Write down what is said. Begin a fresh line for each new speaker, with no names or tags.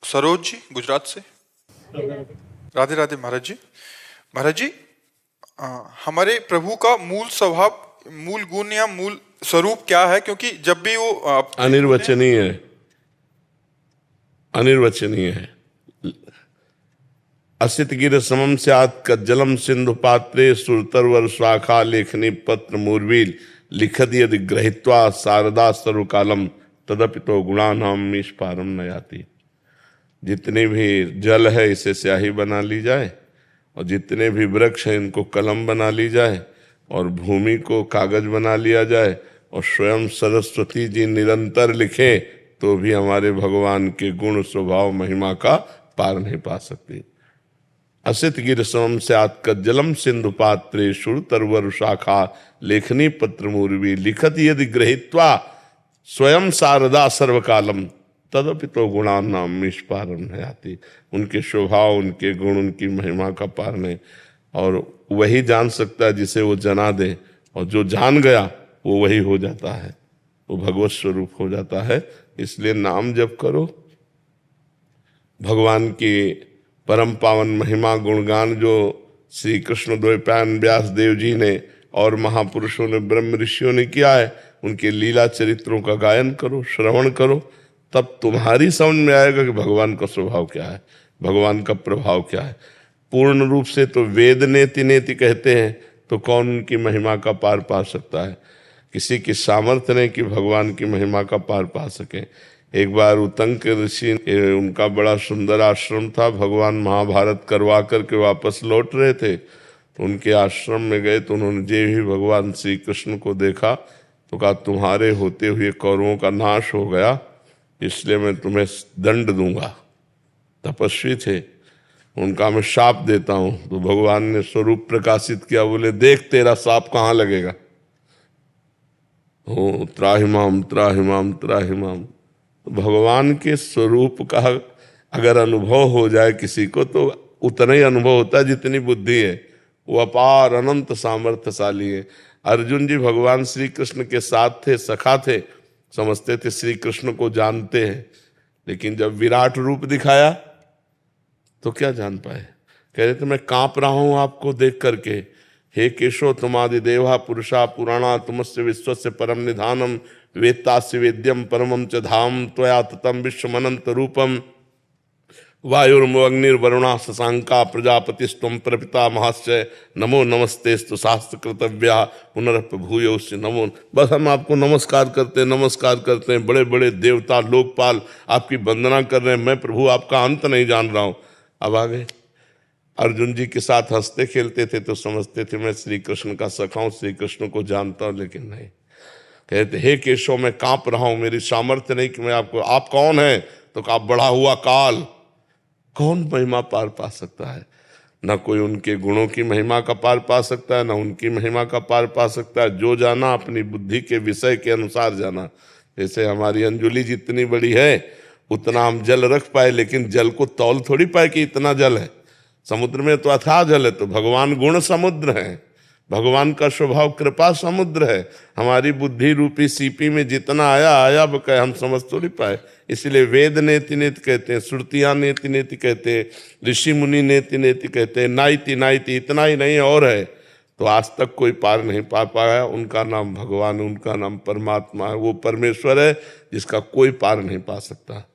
सरोज जी गुजरात से। राधे राधे महाराज जी। महाराज जी, हमारे प्रभु का मूल स्वभाव, मूल गुण या मूल स्वरूप क्या है? क्योंकि जब भी वो
अनिर्वचनीय है, अनिर्वचनीय है। असित गिर समम स्यात् कज्जलम सिंधु पात्रे सुरतरवर स्वाखा लेखनी पत्र मूर्वील लिखत यदि ग्रहीत्वा शारदा सर्वकालम तदपि तो गुणानाम निष्पारम न याति। जितने भी जल है इसे स्याही बना ली जाए, और जितने भी वृक्ष हैं इनको कलम बना ली जाए, और भूमि को कागज बना लिया जाए, और स्वयं सरस्वती जी निरंतर लिखे तो भी हमारे भगवान के गुण स्वभाव महिमा का पार नहीं पा सकती। असित गिर समम स्यात् कज्जलम सिंधु पात्रे सुरतरवर शाखा लेखनी पत्र मूर्वी लिखत यदि ग्रहीत्वा स्वयं शारदा सर्वकालम तदपि तो गुणानाम निष्पारम है आती। उनके स्वभाव, उनके गुण, उनकी महिमा का पार नहीं। और वही जान सकता है जिसे वो जना दे, और जो जान गया वो वही हो जाता है, वो भगवत स्वरूप हो जाता है। इसलिए नाम जप करो, भगवान की परम पावन महिमा गुणगान जो श्री कृष्ण द्वैपायन व्यास देव जी ने और महापुरुषों ने, ब्रह्म ऋषियों ने किया है, उनके लीला चरित्रों का गायन करो, श्रवण करो, तब तुम्हारी समझ में आएगा कि भगवान का स्वभाव क्या है, भगवान का प्रभाव क्या है। पूर्ण रूप से तो वेद नेति नेति कहते हैं, तो कौन उनकी महिमा का पार पा सकता है? किसी की सामर्थ्य नहीं कि भगवान की महिमा का पार पा सके। एक बार उतंक ऋषि, उनका बड़ा सुंदर आश्रम था, भगवान महाभारत करवा करके वापस लौट रहे थे, तो उनके आश्रम में गए तो उन्होंने जे ही भगवान श्री कृष्ण को देखा तो कहा, तुम्हारे होते हुए कौरवों का नाश हो गया, इसलिए मैं तुम्हें दंड दूंगा। तपस्वी थे, उनका मैं शाप देता हूं। तो भगवान ने स्वरूप प्रकाशित किया, बोले देख तेरा शाप कहाँ लगेगा। हो त्राहिमाम त्राहिमाम त्राहिमाम। तो भगवान के स्वरूप का अगर अनुभव हो जाए किसी को, तो उतना ही अनुभव होता है जितनी बुद्धि है। वो अपार अनंत सामर्थ्यशाली है। अर्जुन जी भगवान श्री कृष्ण के साथ थे, सखा थे, समझते थे श्री कृष्ण को जानते हैं, लेकिन जब विराट रूप दिखाया तो क्या जान पाए। कह रहे थे मैं कांप रहा हूं आपको देख करके। हे केशव तुमादि देवा पुरुषा पुराणा तुमस्य विश्वस्य परम निधानम वेत्तास्य वेद्यम परमम च धाम त्वया ततम विश्वमनंत रूपम वायुर्मग्निर्वरुणा शशांका प्रजापतिस्त्वं प्रपिता महाश्चय नमो नमस्तेस्तु शास्त्र कृतव्या पुनरप भूयोस्य नमो। बस हम आपको नमस्कार करते हैं, बड़े बड़े देवता लोकपाल आपकी वंदना कर रहे हैं, मैं प्रभु आपका अंत नहीं जान रहा हूँ। अब आ गए अर्जुन जी के साथ हंसते खेलते थे तो समझते थे मैं श्री कृष्ण का सखा हूं, श्री कृष्ण को जानता हूं, लेकिन नहीं। कहते हे केशव मैं कांप रहा हूं, मेरी सामर्थ्य नहीं कि मैं आपको, आप कौन है? तो कहा बढ़ा हुआ काल। कौन महिमा पार पा सकता है? ना कोई उनके गुणों की महिमा का पार पा सकता है, ना उनकी महिमा का पार पा सकता है। जो जाना अपनी बुद्धि के विषय के अनुसार जाना। जैसे हमारी अंजुली जितनी बड़ी है उतना हम जल रख पाए, लेकिन जल को तौल थोड़ी पाए कि इतना जल है। समुद्र में तो अथाह जल है, तो भगवान गुण समुद्र है, भगवान का स्वभाव कृपा समुद्र है। हमारी बुद्धि रूपी सीपी में जितना आया बकाय हम समझ तो नहीं पाए। इसलिए वेद नेति नेति कहते हैं, श्रुतियां नेति नेति कहते हैं, ऋषि मुनि नेति नेति कहते हैं, नाइति नाइति, इतना ही नहीं और है। तो आज तक कोई पार नहीं पा पाया। उनका नाम भगवान, उनका नाम परमात्मा है, वो परमेश्वर है जिसका कोई पार नहीं पा सकता।